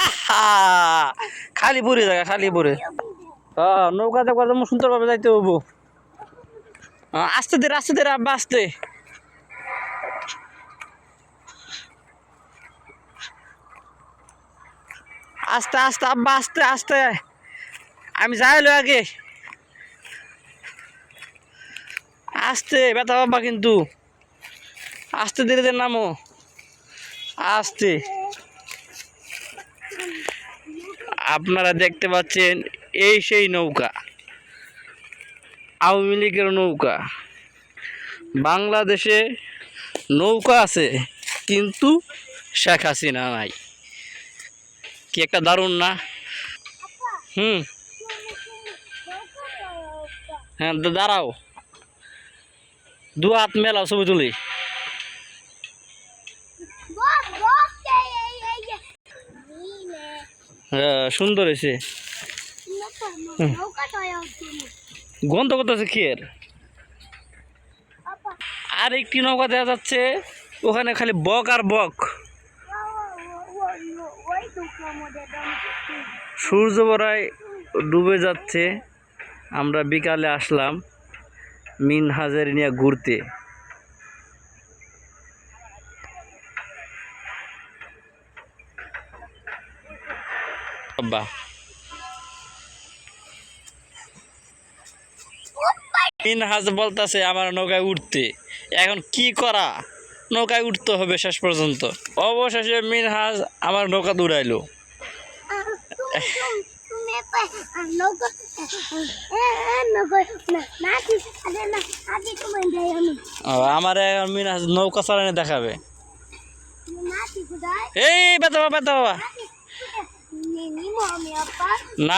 আহা খালি পরে জায়গা খালি পরে নৌকাতে কত সুন্দর ভাবে যাইতে হবো আস্তে ধীরে আব্বা আস্তে আস্তে আস্তে আব্বা আস্তে আস্তে আমি যাইলো আগে আস্তে ব্যথা বাবা কিন্তু আস্তে ধীরে ধীরে নামো আস্তে আপনারা দেখতে পাচ্ছেন এই সেই নৌকা আওয়ামী লীগের নৌকা বাংলাদেশে নৌকা আছে কিন্তু শেখ হাসিনা নাই কি একটা দারুণ না হ্যাঁ দাঁড়াও দু হাত মেলাও ছবি তুলি হ্যাঁ সুন্দর হয়েছে গন্ধ করতেছে খেয়ের আর একটি নৌকা দেখা যাচ্ছে ওখানে খালি বক আর বক সূর্য বড়ায় ডুবে যাচ্ছে আমরা বিকালে আসলাম মিনহাজের নিয়ে ঘুরতে মিনহাজ বলতেছে আমার নৌকায় উঠতে এখন কি করা নৌকায় উঠতে হবে শেষ পর্যন্ত অবশেষে মিনহাজ আমার নৌকা দৌড়াইলো আমার এখন মিনহাজ নৌকা চালানো দেখাবে এই বেতা বাবা না